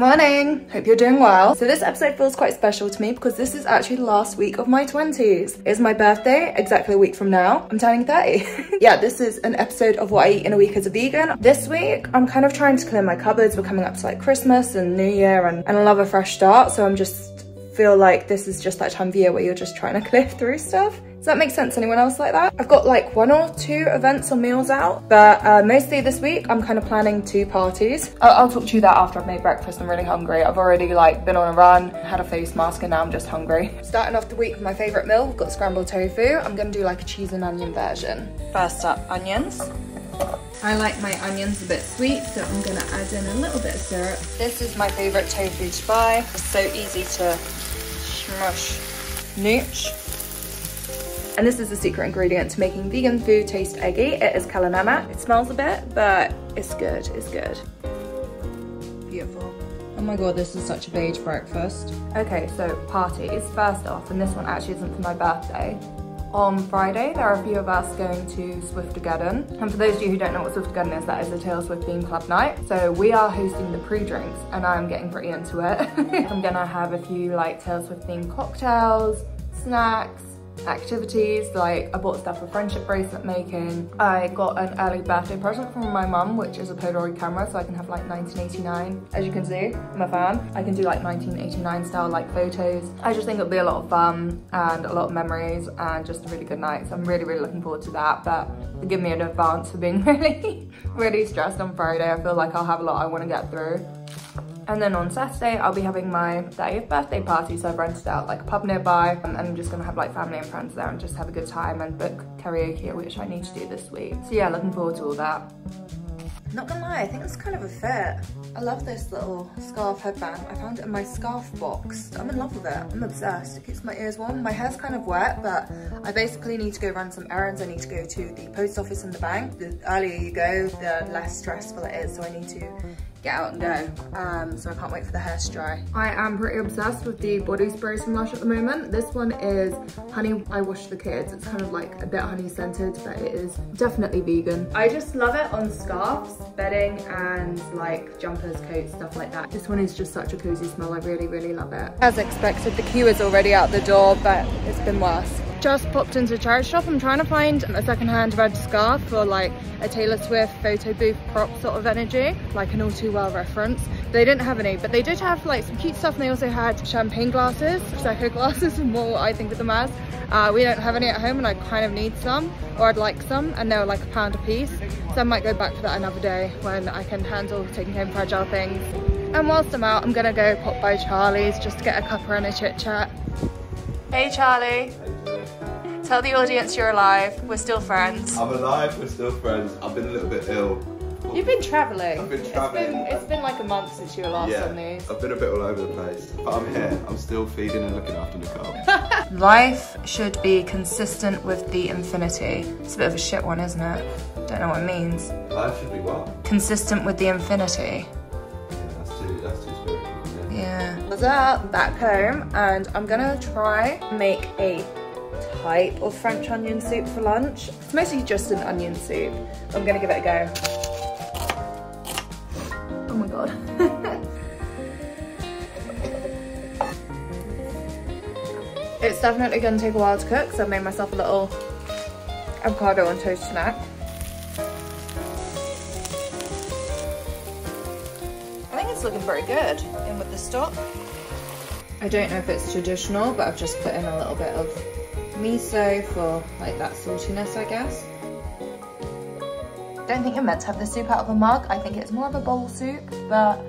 Morning! Hope you're doing well. So this episode feels quite special to me because this is actually the last week of my 20s. It's my birthday, exactly a week from now. I'm turning 30. Yeah, this is an episode of what I eat in a week as a vegan. This week, I'm kind of trying to clear my cupboards. We're coming up to like Christmas and New Year and I love a fresh start. So I'm just feel like this is just that time of year where you're just trying to clear through stuff. Does that make sense? Anyone else like that? I've got like 1 or 2 events or meals out, but mostly this week I'm kind of planning 2 parties. I'll talk to you that after I've made breakfast. I'm really hungry. I've already like been on a run, had a face mask, and now I'm just hungry. Starting off the week with my favorite meal, we've got scrambled tofu. I'm gonna do like a cheese and onion version. First up, onions. I like my onions a bit sweet, so I'm gonna add in a little bit of syrup. This is my favorite tofu to buy. It's so easy to smush, nooch. And this is the secret ingredient to making vegan food taste eggy. It is calanama. It smells a bit, but it's good, it's good. Beautiful. Oh my God, this is such a beige breakfast. Okay, so parties, first off, and this one actually isn't for my birthday. On Friday, there are a few of us going to Swiftogeddon. And for those of you who don't know what Swiftogeddon is, that is a Taylor Swift themed club night. So we are hosting the pre-drinks and I'm getting pretty into it. I'm gonna have a few like Taylor Swift themed cocktails, snacks, activities. Like I bought stuff for friendship bracelet making. I got an early birthday present from my mum, which is a Polaroid camera, so I can have like 1989. As you can see, I'm a fan. I can do like 1989 style like photos. I just think it'll be a lot of fun and a lot of memories and just a really good night. So I'm really looking forward to that. But forgive me in advance for being really stressed on Friday. I feel like I'll have a lot I want to get through. And then on Saturday, I'll be having my 30th birthday party. So I've rented out like a pub nearby and I'm just gonna have like family and friends there and just have a good time and book karaoke, which I need to do this week. So yeah, looking forward to all that. Not gonna lie, I think it's kind of a fit. I love this little scarf headband. I found it in my scarf box. I'm in love with it. I'm obsessed. It keeps my ears warm. My hair's kind of wet, but I basically need to go run some errands. I need to go to the post office and the bank. The earlier you go, the less stressful it is. So I need to get out and go. So I can't wait for the hair to dry. I am pretty obsessed with the body sprays from Lush at the moment. This one is Honey I Wash the Kids. It's kind of like a bit honey scented, but it is definitely vegan. I just love it on scarves, bedding, and like jumpers, coats, stuff like that. This one is just such a cozy smell. I really love it. As expected, the queue is already out the door, but it's been worse. Just popped into a charity shop. I'm trying to find a secondhand red scarf for like a Taylor Swift photo booth prop sort of energy, like an All Too Well reference. They didn't have any, but they did have like some cute stuff, and they also had champagne glasses, Prosecco glasses, and more what I think of them as. We don't have any at home and I kind of need some, or I'd like some, and they were like £1 a piece. So I might go back for that another day when I can handle taking home fragile things. And whilst I'm out, I'm gonna go pop by Charlie's just to get a cuppa and a chit chat. Hey Charlie. Tell the audience you're alive. We're still friends. I'm alive, we're still friends. I've been a little bit ill. You've been travelling. I've been travelling. It's been like a month since you were last on these. I've been a bit all over the place. But I'm here. I'm still feeding and looking after Nicole. Life should be consistent with the infinity. It's a bit of a shit one, isn't it? Don't know what it means. Life should be what? Consistent with the infinity. Yeah, that's too spiritual. Yeah. I was out back home and I'm gonna try and make a type of French onion soup for lunch. It's mostly just an onion soup. I'm gonna give it a go. Oh my God. It's definitely gonna take a while to cook, so I've made myself a little avocado on toast snack. I think it's looking very good in with the stock. I don't know if it's traditional, but I've just put in a little bit of miso for like that saltiness, I guess. Don't think you're meant to have the soup out of a mug. I think it's more of a bowl soup, but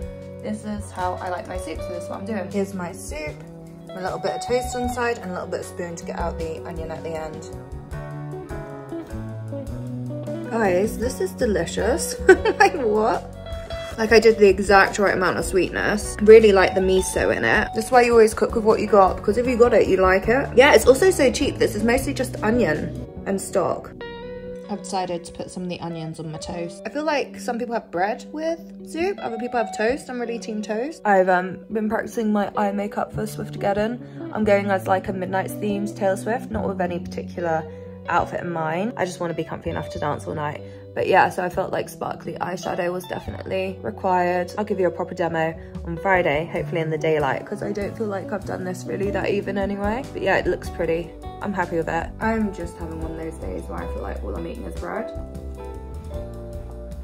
this is how I like my soup, so this is what I'm doing. Here's my soup, a little bit of toast on the side and a little bit of spoon to get out the onion at the end. Guys, this is delicious. Like what? Like I did the exact right amount of sweetness. Really like the miso in it. That's why you always cook with what you got, because if you got it, you like it. Yeah, it's also so cheap. This is mostly just onion and stock. I've decided to put some of the onions on my toast. I feel like some people have bread with soup, other people have toast. I'm really team toast. I've been practicing my eye makeup for Swiftogeddon. I'm going as like a Midnight's themed Taylor Swift, not with any particular outfit in mind. I just want to be comfy enough to dance all night. But yeah, so I felt like sparkly eyeshadow was definitely required. I'll give you a proper demo on Friday, hopefully in the daylight, because I don't feel like I've done this really that even anyway. But yeah, it looks pretty. I'm happy with it. I'm just having one of those days where I feel like all I'm eating is bread.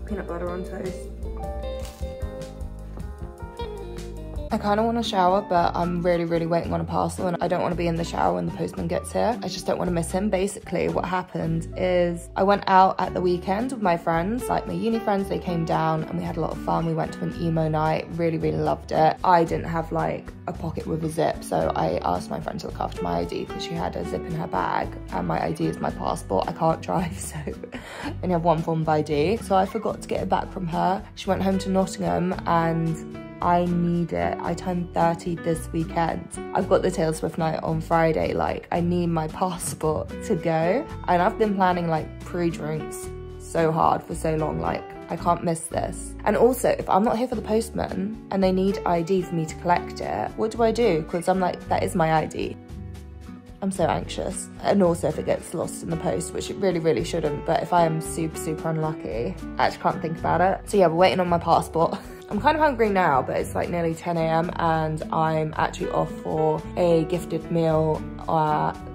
Peanut butter on toast. I kind of want to shower, but I'm really waiting on a parcel and I don't want to be in the shower when the postman gets here. I just don't want to miss him. Basically, what happened is I went out at the weekend with my friends, like my uni friends. They came down and we had a lot of fun. We went to an emo night, really loved it. I didn't have like a pocket with a zip, so I asked my friend to look after my ID because she had a zip in her bag and my ID is my passport. I can't drive, so I only have one form of ID. So I forgot to get it back from her. She went home to Nottingham and I need it. I turned 30 this weekend. I've got the Taylor Swift night on Friday. Like, I need my passport to go. And I've been planning like pre-drinks so hard for so long. Like, I can't miss this. And also, if I'm not here for the postman and they need ID for me to collect it, what do I do? Because I'm like, that is my ID. I'm so anxious. And also if it gets lost in the post, which it really shouldn't, but if I am super unlucky, I actually can't think about it. So yeah, we're waiting on my passport. I'm kind of hungry now, but it's like nearly 10 AM and I'm actually off for a gifted meal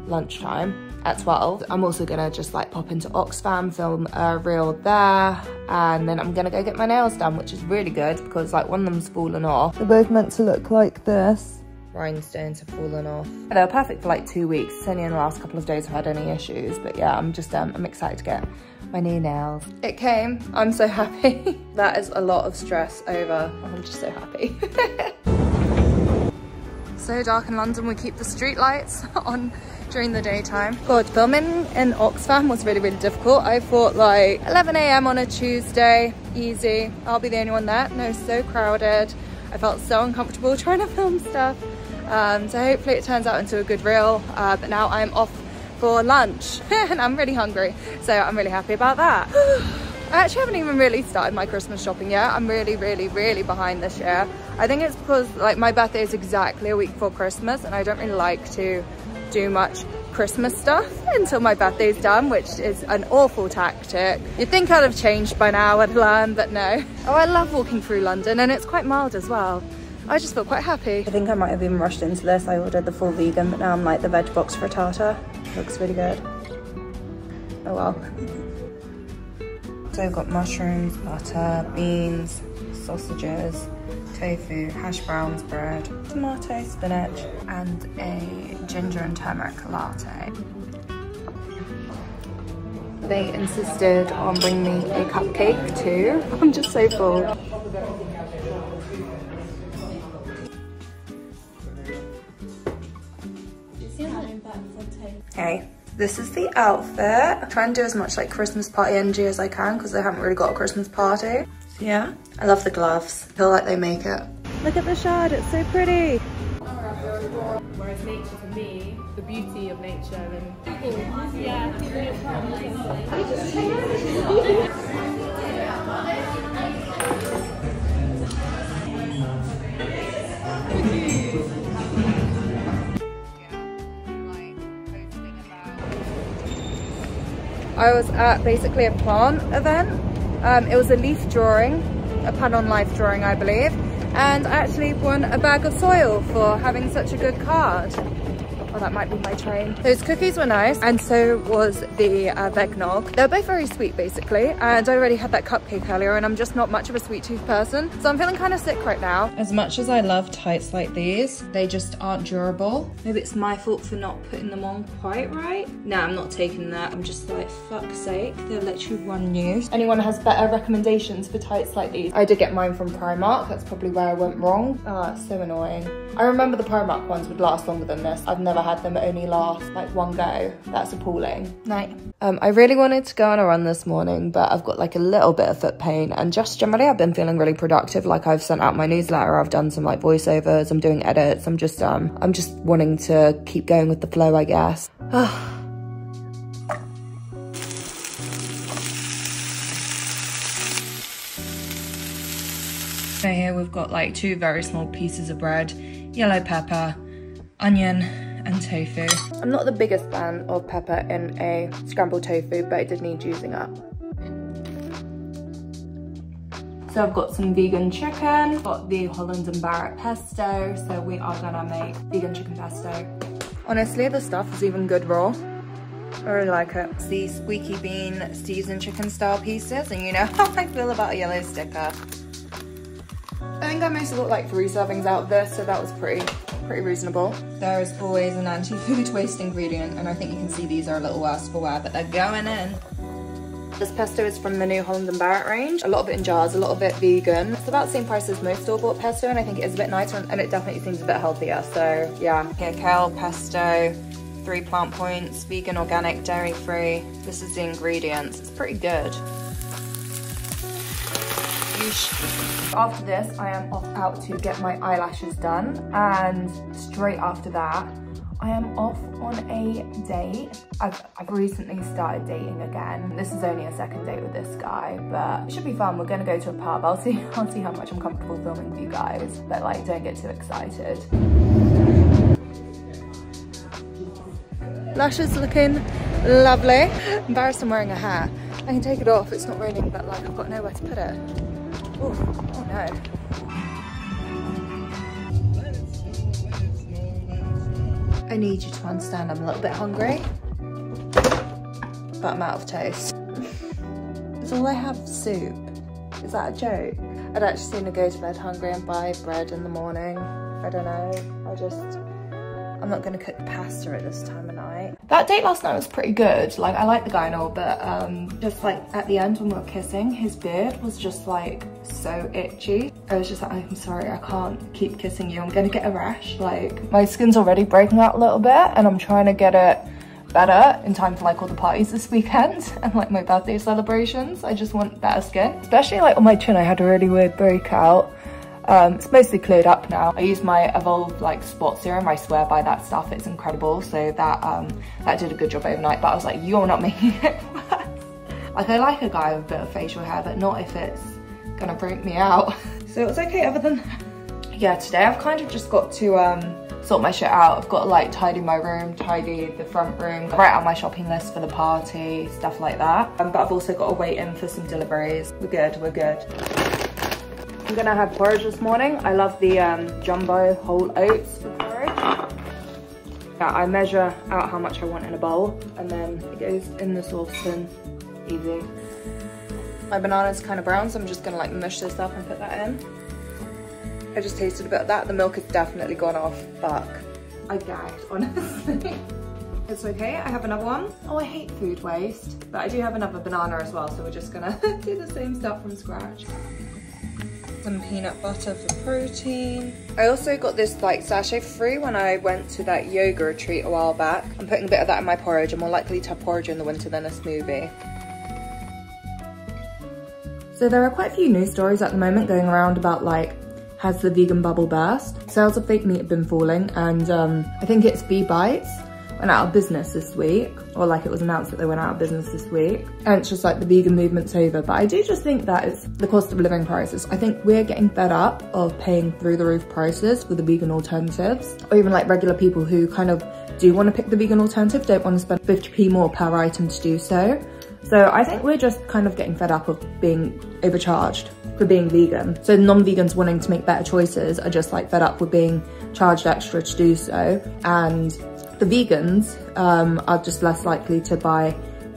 lunchtime at 12. I'm also gonna just like pop into Oxfam, film a reel there, and then I'm gonna go get my nails done, which is really good because like one of them's fallen off. They're both meant to look like this. Rhinestones have fallen off. They were perfect for like 2 weeks. It's only in the last couple of days I've had any issues, but yeah, I'm just I'm excited to get my new nails. It came. I'm so happy. That is a lot of stress over. I'm just so happy. So dark in London, we keep the street lights on during the daytime. God, filming in Oxfam was really difficult. I thought like 11 AM on a Tuesday, easy. I'll be the only one there. No, so crowded. I felt so uncomfortable trying to film stuff. So hopefully it turns out into a good reel. But now I'm off for lunch and I'm really hungry. So I'm really happy about that. I actually haven't even really started my Christmas shopping yet. I'm really behind this year. I think it's because like my birthday is exactly a week before Christmas and I don't really like to do much Christmas stuff until my birthday's done, which is an awful tactic. You'd think I'd have changed by now, I'd learn, but no. Oh, I love walking through London and it's quite mild as well. I just feel quite happy. I think I might have even rushed into this. I ordered the full vegan, but now I'm like the veg box for a tartar. Looks really good. Oh well. So I've got mushrooms, butter, beans, sausages, tofu, hash browns, bread, tomato, spinach, and a ginger and turmeric latte. They insisted on bringing me a cupcake too. I'm just so full. Hey, this is the outfit. I try and do as much like Christmas party energy as I can because I haven't really got a Christmas party. So yeah, I love the gloves. I feel like they make it. Look at the shard, it's so pretty. Whereas nature for me, the beauty of nature and people, yeah, I was at basically a plant event. It was a leaf drawing, a pun on life drawing, I believe. And I actually won a bag of soil for having such a good card. Oh, that might be my train. Those cookies were nice, and so was the vegnog. They're both very sweet, basically, and I already had that cupcake earlier, and I'm just not much of a sweet tooth person, so I'm feeling kind of sick right now. As much as I love tights like these, they just aren't durable. Maybe it's my fault for not putting them on quite right. Nah, I'm not taking that. I'm just like, fuck's sake, they're literally one new. Anyone has better recommendations for tights like these? I did get mine from Primark. That's probably where I went wrong. Oh, it's so annoying. I remember the Primark ones would last longer than this. I've never had them only last like one go. That's appalling. Night. I really wanted to go on a run this morning, but I've got like a little bit of foot pain, and just generally I've been feeling really productive. Like I've sent out my newsletter, I've done some like voiceovers, I'm doing edits. I'm just wanting to keep going with the flow, I guess. So here we've got like 2 very small pieces of bread, yellow pepper, onion, and tofu. I'm not the biggest fan of pepper in a scrambled tofu, but it did need using up. So I've got some vegan chicken, got the Holland and Barrett pesto, so we are gonna make vegan chicken pesto. Honestly, the stuff is even good raw. I really like it. It's the squeaky bean seasoned chicken style pieces, and you know how I feel about a yellow sticker. I think I mostly got like 3 servings out of this, so that was pretty reasonable. There is always an anti-food waste ingredient, and I think you can see these are a little worse for wear, but they're going in. This pesto is from the new Holland and Barrett range. A lot of it in jars, a lot of it vegan. It's about the same price as most store-bought pesto, and I think it is a bit nicer, and it definitely seems a bit healthier, so yeah. Here, kale pesto, 3 plant points, vegan, organic, dairy-free. This is the ingredients. It's pretty good. After this, I am off out to get my eyelashes done, and straight after that, I am off on a date. I've recently started dating again. This is only a second date with this guy, but it should be fun. We're gonna go to a pub. I'll see how much I'm comfortable filming with you guys, but like, don't get too excited. Lashes looking lovely. Embarrassed I'm wearing a hat. I can take it off, it's not raining, but like I've got nowhere to put it. Ooh, oh no. I need you to understand I'm a little bit hungry, but I'm out of toast. Is all I have soup? Is that a joke? I'd actually sooner go to bed hungry and buy bread in the morning. I don't know, I'm not gonna cook pasta at this time of night. That date last night was pretty good. Like, I like the guy and all, but just like at the end when we were kissing, his beard was just like so itchy. I was just like, I'm sorry, I can't keep kissing you. I'm gonna get a rash. Like, my skin's already breaking out a little bit, and I'm trying to get it better in time for like all the parties this weekend and like my birthday celebrations. I just want better skin, especially like on my chin. I had a really weird breakout. It's mostly cleared up now. I use my Evolve like spot serum. I swear by that stuff, it's incredible. So that did a good job overnight, but I was like, you're not making it worse. Like, I like a guy with a bit of facial hair, but not if it's gonna break me out. So it was okay other than that. Yeah, today I've kind of just got to sort my shit out. I've got to like tidy my room, tidy the front room, write out my shopping list for the party, stuff like that. But I've also got to wait in for some deliveries. We're good. I'm gonna have porridge this morning. I love the jumbo whole oats for porridge. Yeah, I measure out how much I want in a bowl, and then it goes in the saucepan. Easy. My banana's kind of brown, so I'm just gonna like mush this up and put that in. I just tasted a bit of that. The milk has definitely gone off. Fuck. I gagged, honestly. It's okay, I have another one. Oh, I hate food waste, but I do have another banana as well, so we're just gonna do the same stuff from scratch. Some peanut butter for protein. I also got this like sachet for free when I went to that yoga retreat a while back. I'm putting a bit of that in my porridge. I'm more likely to have porridge in the winter than a smoothie. So there are quite a few news stories at the moment going around about like, has the vegan bubble burst? Sales of fake meat have been falling, and I think it's Bee Bites went out of business this week, or like it was announced that they went out of business this week, and it's just like the vegan movement's over. But I do just think that it's the cost of living prices. I think we're getting fed up of paying through the roof prices for the vegan alternatives, or even like regular people who kind of do want to pick the vegan alternative, don't want to spend 50p more per item to do so. So I think we're just kind of getting fed up of being overcharged for being vegan. So non-vegans wanting to make better choices are just like fed up with being charged extra to do so, and the vegans are just less likely to buy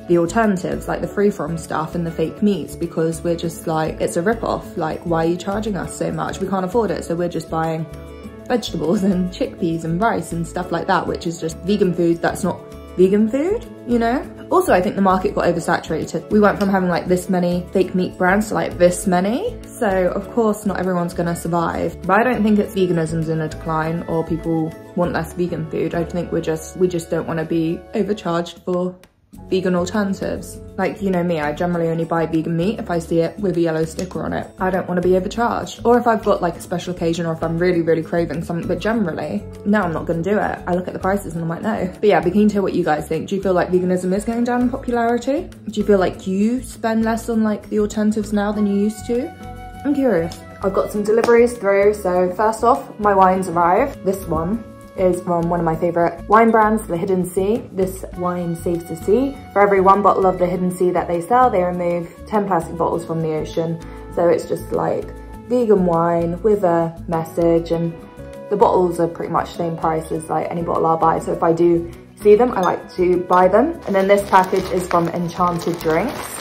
the alternatives, like the free-from stuff and the fake meats, because we're just like, it's a rip-off. Like, why are you charging us so much? We can't afford it, so we're just buying vegetables and chickpeas and rice and stuff like that, which is just vegan food that's not vegan food, you know? Also, I think the market got oversaturated. We went from having like this many fake meat brands to like this many. So of course not everyone's gonna survive. But I don't think it's veganism's in a decline or people want less vegan food. I think we just don't wanna be overcharged for vegan alternatives. Like, you know me, I generally only buy vegan meat if I see it with a yellow sticker on it. I don't want to be overcharged. Or if I've got like a special occasion, or if I'm really, really craving something, but generally, no, I'm not gonna do it. I look at the prices and I'm like, no. But yeah, be keen to hear what you guys think. Do you feel like veganism is going down in popularity? Do you feel like you spend less on like the alternatives now than you used to? I'm curious. I've got some deliveries through. So first off, my wine's arrived. This one is from one of my favorite wine brands, the Hidden Sea. This wine saves the sea. For every 1 bottle of the Hidden Sea that they sell, they remove 10 plastic bottles from the ocean. So it's just like vegan wine with a message, and the bottles are pretty much the same price as like any bottle I'll buy. So if I do see them, I like to buy them. And then this package is from Enchanted Drinks.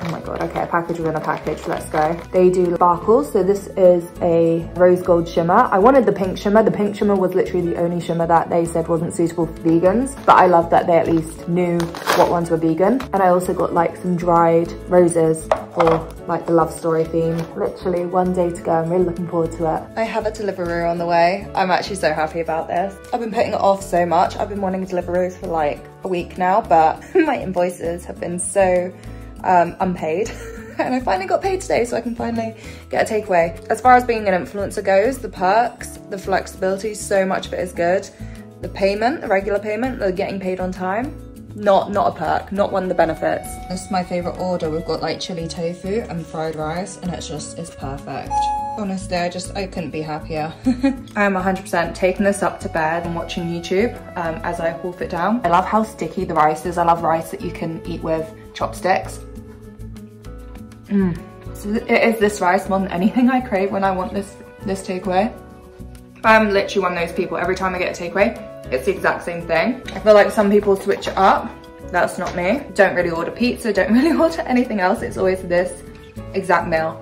Oh my god, okay, a package within a package, let's go. They do sparkles, so this is a rose gold shimmer. I wanted the pink shimmer. The pink shimmer was literally the only shimmer that they said wasn't suitable for vegans, but I love that they at least knew what ones were vegan. And I also got like some dried roses for like the love story theme. Literally one day to go, I'm really looking forward to it. I have a Deliveroo on the way. I'm actually so happy about this. I've been putting it off so much. I've been wanting Deliveroos for like a week now, but my invoices have been so unpaid. And I finally got paid today, so I can finally get a takeaway. As far as being an influencer goes, the perks, the flexibility, so much of it is good. The payment, the regular payment, the getting paid on time, not a perk, not one of the benefits. This is my favorite order. We've got like chili tofu and fried rice, and it's perfect. Honestly, I couldn't be happier. I am 100% taking this up to bed and watching YouTube as I wolf it down. I love how sticky the rice is. I love rice that you can eat with chopsticks. So it is this rice more than anything I crave when I want this takeaway. I'm literally one of those people, every time I get a takeaway, it's the exact same thing. I feel like some people switch it up. That's not me. Don't really order pizza, don't really order anything else. It's always this exact meal.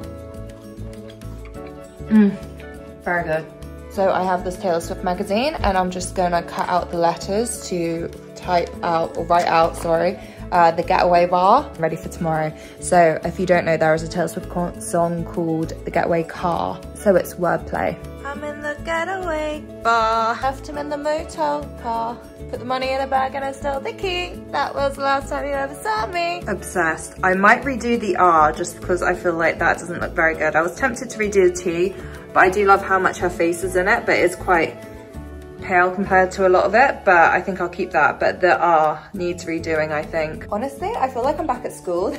Very good. So I have this Taylor Swift magazine, and I'm just gonna cut out the letters to write out, sorry, the Getaway bar, ready for tomorrow. So if you don't know, there is a Taylor Swift song called The Getaway Car, so it's wordplay. I'm in the getaway bar, left him in the motel car, put the money in a bag and I stole the key. That was the last time you ever saw me. Obsessed. I might redo the R just because I feel like that doesn't look very good. I was tempted to redo the T, but I do love how much her face is in it, but it's quite pale compared to a lot of it, but I think I'll keep that. But the R needs redoing, I think. Honestly, I feel like I'm back at school.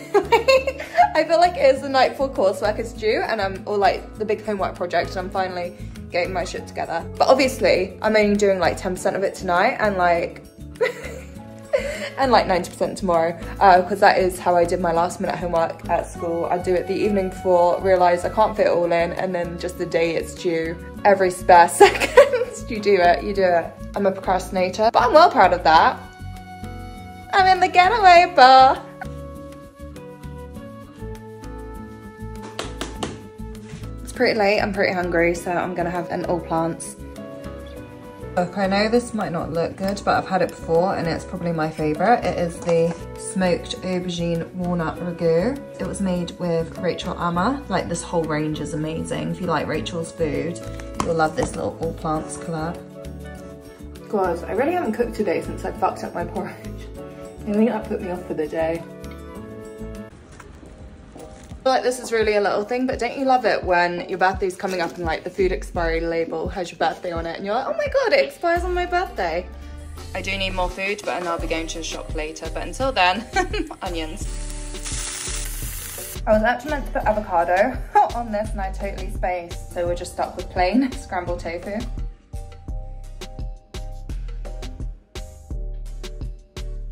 I feel like it is the night before coursework is due, and or like the big homework project, and I'm finally getting my shit together. But obviously, I'm only doing like 10% of it tonight, and like and like 90% tomorrow, because that is how I did my last minute homework at school. I do it the evening before, realise I can't fit it all in, and then just the day it's due, every spare second, you do it. I'm a procrastinator, but I'm well proud of that. I'm in the getaway bar. It's pretty late, I'm pretty hungry, so I'm gonna have an all plants. Look, I know this might not look good, but I've had it before and it's probably my favorite. It is the smoked aubergine walnut ragu. It was made with Rachel Amma. Like, this whole range is amazing. If you like Rachel's food, you'll love this little all plants collab. Guys, I really haven't cooked today since I fucked up my porridge. I think that put me off for the day. I feel like this is really a little thing, but don't you love it when your birthday's coming up and like the food expiry label has your birthday on it and you're like, oh my god, it expires on my birthday. I do need more food, but I'll be going to the shop later, but until then, onions. I was actually meant to put avocado on this and I totally spaced, so we're just stuck with plain scrambled tofu.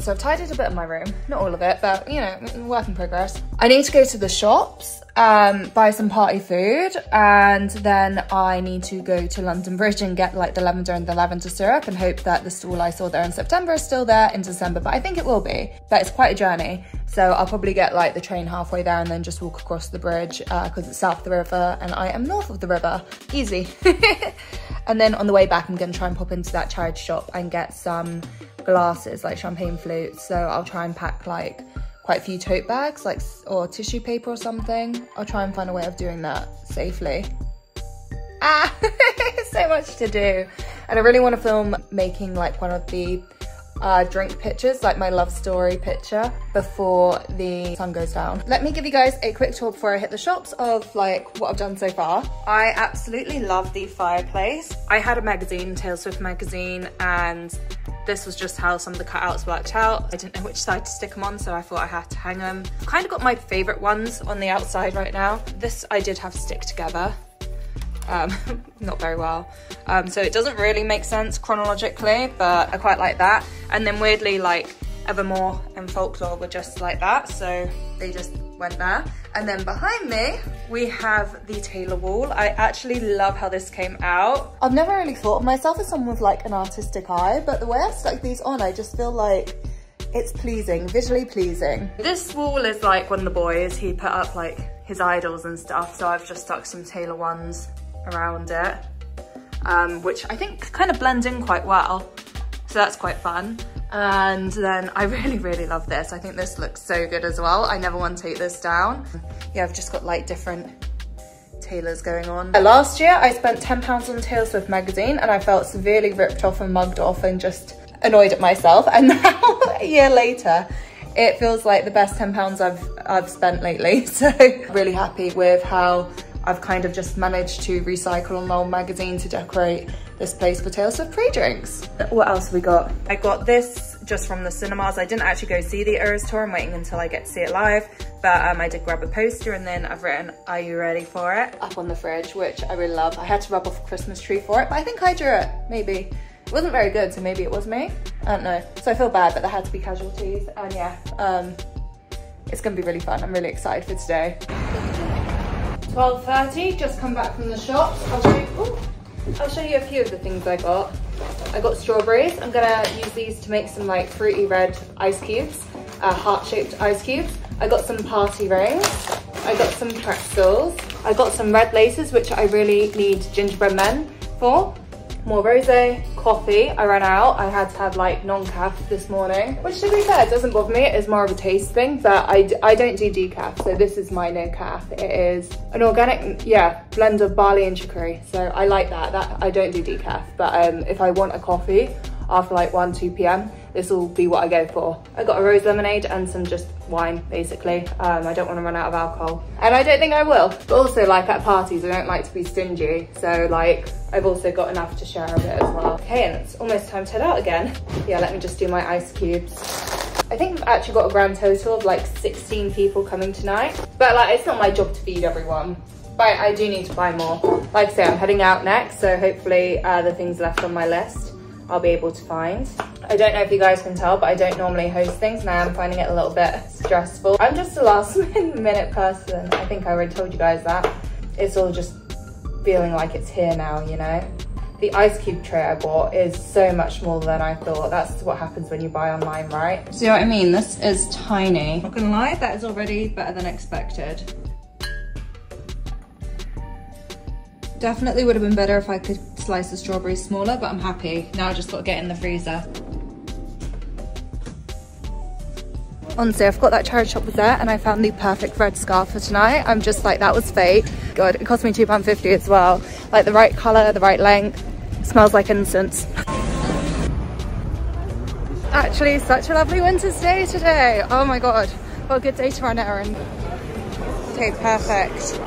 So I've tidied a bit of my room, not all of it, but you know, work in progress. I need to go to the shops, buy some party food, and then I need to go to London Bridge and get like the lavender and the lavender syrup and hope that the stall I saw there in September is still there in December, but I think it will be. But it's quite a journey, so I'll probably get like the train halfway there and then just walk across the bridge because it's south of the river and I am north of the river. Easy. And then on the way back, I'm gonna try and pop into that charity shop and get some glasses, like champagne flutes. So I'll try and pack like quite a few tote bags, like, or tissue paper or something. I'll try and find a way of doing that safely. So much to do. And I really want to film making like one of the drink pictures, like my love story picture, before the sun goes down. Let me give you guys a quick tour before I hit the shops of like what I've done so far. I absolutely love the fireplace. I had a magazine, Taylor Swift magazine, and this was just how some of the cutouts worked out. I didn't know which side to stick them on, so I thought I had to hang them. I've kind of got my favorite ones on the outside right now. This I did have to stick together. Not very well. So it doesn't really make sense chronologically, but I quite like that. And then weirdly, like Evermore and Folklore were just like that, so they just went there. And then behind me, we have the tailor wall. I actually love how this came out. I've never really thought of myself as someone with like an artistic eye, but the way I stuck these on, I just feel like it's pleasing, visually pleasing. This wall is like one of the boys, he put up like his idols and stuff, so I've just stuck some tailor ones around it, which I think kind of blend in quite well. So that's quite fun. And then I really love this. I think this looks so good as well. I never want to take this down. Yeah, I've just got like different tailors going on. Last year I spent £10 on Taylor Swift magazine and I felt severely ripped off and mugged off and just annoyed at myself. And now a year later, it feels like the best £10 I've spent lately. So really happy with how I've kind of just managed to recycle an old magazine to decorate this place for Taylor Swift pre-drinks. What else have we got? I got this just from the cinemas. I didn't actually go see the Eras tour. I'm waiting until I get to see it live. But I did grab a poster and then I've written, "Are you ready for it?" up on the fridge, which I really love. I had to rub off a Christmas tree for it, but I think I drew it, maybe. It wasn't very good, so maybe it was me. I don't know. So I feel bad, but there had to be casualties. And yeah, it's gonna be really fun. I'm really excited for today. 12:30, just come back from the shops. I'll show you a few of the things I got. I got strawberries. I'm gonna use these to make some like fruity red ice cubes, heart-shaped ice cubes. I got some party rings. I got some pretzels. I got some red laces, which I really need gingerbread men for. More rosé, coffee. I ran out. I had to have like non-caf this morning, which to be fair, doesn't bother me. It is more of a taste thing, but I don't do decaf, so this is my no caf. It is an organic, blend of barley and chicory. So I like that. I don't do decaf, but if I want a coffee after like 1-2 p.m, this will be what I go for. I got a rose lemonade and some just wine, basically. I don't want to run out of alcohol, and I don't think I will. But also, like at parties, I don't like to be stingy, so like I've also got enough to share a bit as well. Okay, and it's almost time to head out again. Yeah, let me just do my ice cubes. I think I've actually got a grand total of like 16 people coming tonight, but like it's not my job to feed everyone. But I do need to buy more. Like I say, I'm heading out next, so hopefully the things left on my list I'll be able to find. I don't know if you guys can tell, but I don't normally host things and I am finding it a little bit stressful. I'm just a last minute person. I think I already told you guys that. It's all just feeling like it's here now, you know? The ice cube tray I bought is so much more than I thought. That's what happens when you buy online, right? See what I mean? This is tiny. Not gonna lie, that is already better than expected. Definitely would have been better if I could slice the strawberries smaller, but I'm happy. Now I just got to get in the freezer. Honestly, I've got that charity shop was there and I found the perfect red scarf for tonight. I'm just like, that was fate. God, it cost me £2.50 as well. Like the right colour, the right length. Smells like incense. Actually, such a lovely winter's day today. Oh my God, what a good day to run errand. Okay, perfect.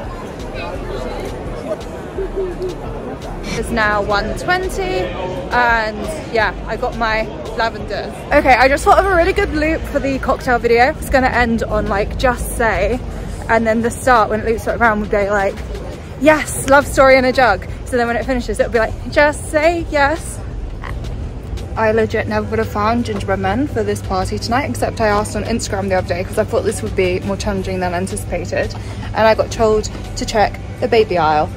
It's now 1:20 and yeah, I got my lavenders. Okay, I just thought of a really good loop for the cocktail video. It's gonna end on like just say, and then the start when it loops around would be like, yes, love story in a jug. So then when it finishes, it'll be like, just say yes. I legit never would have found gingerbread men for this party tonight, except I asked on Instagram the other day because I thought this would be more challenging than anticipated. And I got told to check the baby aisle.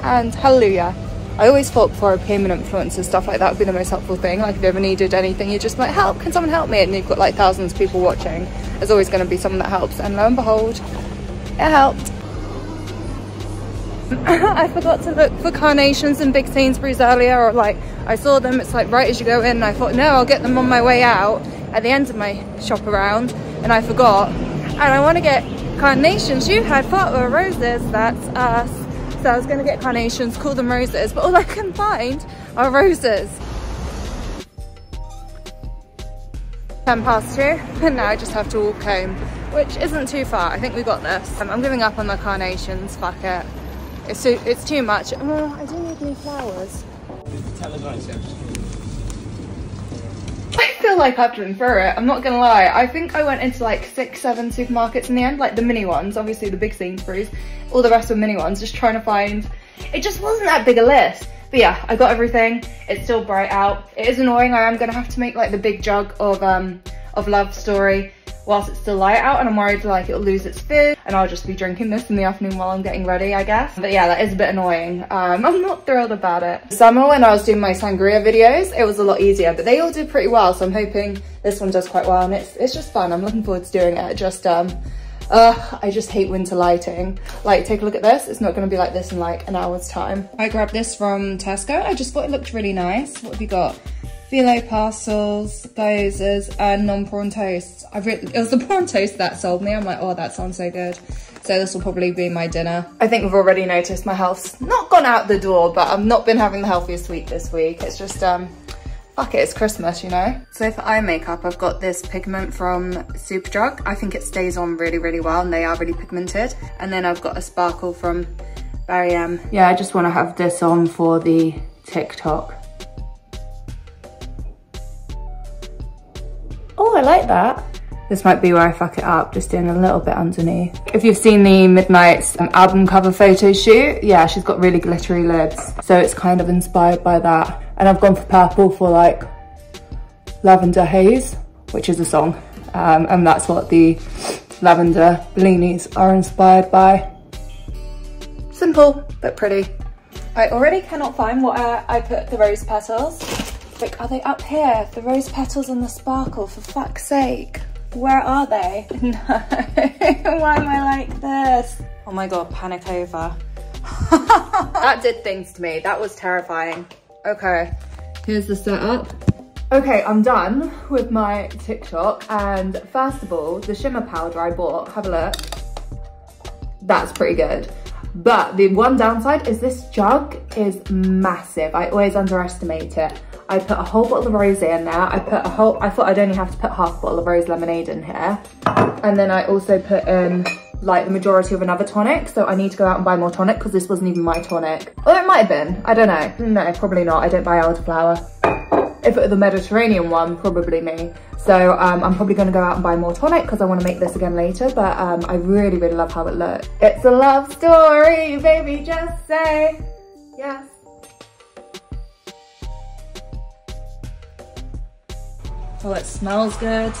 And hallelujah. I always thought before I became an influencer, stuff like that would be the most helpful thing. Like if you ever needed anything, you're just like, help, can someone help me? And you've got like thousands of people watching. There's always going to be someone that helps. And lo and behold, it helped. I forgot to look for carnations in Big Sainsbury's earlier, or like I saw them, it's like right as you go in, and I thought, no, I'll get them on my way out at the end of my shop around, and I forgot. And I want to get carnations. You had thought were roses, that's us. So I was going to get carnations, call them roses, but all I can find are roses. 2:10, and now I just have to walk home, which isn't too far. I think we got this. I'm giving up on the carnations, fuck it. It's too much. Oh, I do need new flowers. I feel like I've been through it, I'm not gonna lie. I think I went into like 6-7 supermarkets in the end, like the mini ones, obviously the big Sainsbury's, all the rest were mini ones, just trying to find, it just wasn't that big a list. But yeah, I got everything. It's still bright out. It is annoying, I am gonna have to make like the big jug of love story whilst it's still light out, and I'm worried like it'll lose its fizz and I'll just be drinking this in the afternoon while I'm getting ready, I guess. But yeah, that is a bit annoying. I'm not thrilled about it. Summer, when I was doing my sangria videos, it was a lot easier, but they all did pretty well, so I'm hoping this one does quite well, and it's just fun. I'm looking forward to doing it. Just I just hate winter lighting. Like, take a look at this. It's not going to be like this in like an hour's time. I grabbed this from Tesco. I just thought it looked really nice. What have you got? Phyllo parcels, gyozas, and non-prawn toasts. It was the prawn toast that sold me. I'm like, oh, that sounds so good. So this will probably be my dinner. I think we've already noticed my health's not gone out the door, but I've not been having the healthiest week this week. It's just, fuck it, it's Christmas, you know? So for eye makeup, I've got this pigment from Superdrug. I think it stays on really, really well, and they are really pigmented. And then I've got a sparkle from Barry M. Yeah, I just want to have this on for the TikTok. Oh, I like that. This might be where I fuck it up, just doing a little bit underneath. If you've seen the Midnight's album cover photo shoot, yeah, she's got really glittery lids. So it's kind of inspired by that. And I've gone for purple for like Lavender Haze, which is a song. And that's what the lavender bellinis are inspired by. Simple, but pretty. I already cannot find where I put the rose petals. Like, are they up here? The rose petals and the sparkle, for fuck's sake. Where are they? No, why am I like this? Oh my God, panic over. That did things to me, that was terrifying. Okay, here's the setup. Okay, I'm done with my TikTok, and first of all, the shimmer powder I bought, have a look. That's pretty good. But the one downside is this jug is massive. I always underestimate it. I put a whole bottle of rosé in there. I thought I'd only have to put half a bottle of rose lemonade in here. And then I also put in like the majority of another tonic. So I need to go out and buy more tonic because this wasn't even my tonic. Or it might have been, I don't know. No, probably not, I don't buy elderflower. If it were the Mediterranean one, probably me. So I'm probably gonna go out and buy more tonic because I wanna make this again later, but I really, really love how it looks. It's a love story, baby, just say yes. Oh, it smells good.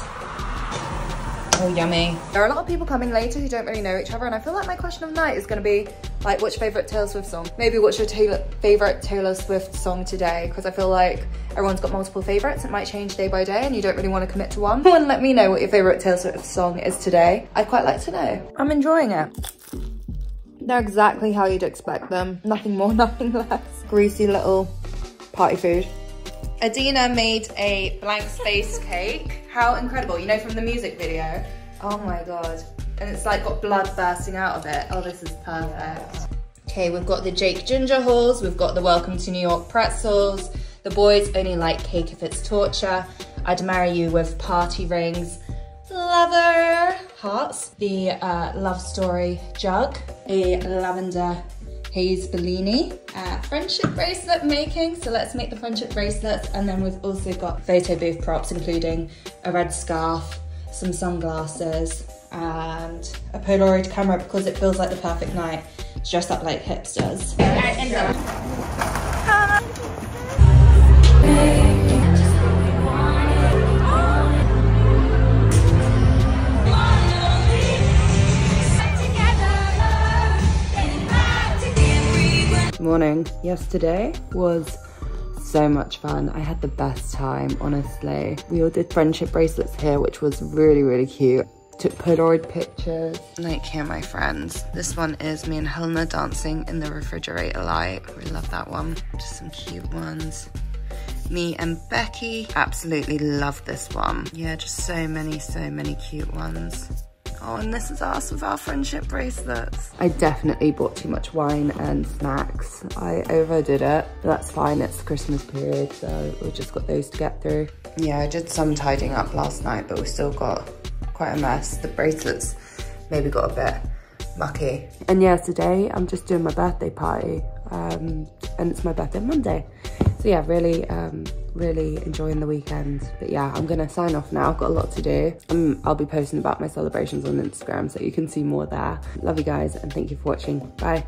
Oh, yummy. There are a lot of people coming later who don't really know each other, and I feel like my question of the night is gonna be like, what's your favorite Taylor Swift song? Maybe what's your favorite Taylor Swift song today? Because I feel like everyone's got multiple favorites. It might change day by day and you don't really want to commit to one. And let me know what your favorite Taylor Swift song is today. I'd quite like to know. I'm enjoying it. They're exactly how you'd expect them. Nothing more, nothing less. Greasy little party food. Adina made a blank space cake. How incredible, you know, from the music video. Oh my God. And it's like got blood bursting out of it. Oh, this is perfect. Okay, we've got the Jake Ginger Halls. We've got the Welcome to New York pretzels. The boys only like cake if it's torture. I'd marry you with party rings. Lover hearts. The love story jug. A lavender haze bellini. Friendship bracelet making. So let's make the friendship bracelets. And then we've also got photo booth props, including a red scarf, some sunglasses, and a Polaroid camera because it feels like the perfect night to dress up like hipsters. Morning. Yesterday was so much fun. I had the best time, honestly. We all did friendship bracelets here, which was really, really cute. Took Polaroid pictures. Like, here, my friends. This one is me and Helena dancing in the refrigerator light. We love that one. Just some cute ones. Me and Becky. Absolutely love this one. Yeah, just so many cute ones. Oh, and this is us with our friendship bracelets. I definitely bought too much wine and snacks. I overdid it, but that's fine. It's the Christmas period, so we've just got those to get through. Yeah, I did some tidying up last night, but we still got quite a mess. The bracelets maybe got a bit mucky. And yeah, today I'm just doing my birthday party, and it's my birthday Monday. So yeah, really enjoying the weekend. But yeah, I'm gonna sign off now. I've got a lot to do. I'll be posting about my celebrations on Instagram, so you can see more there. Love you guys, and thank you for watching. Bye.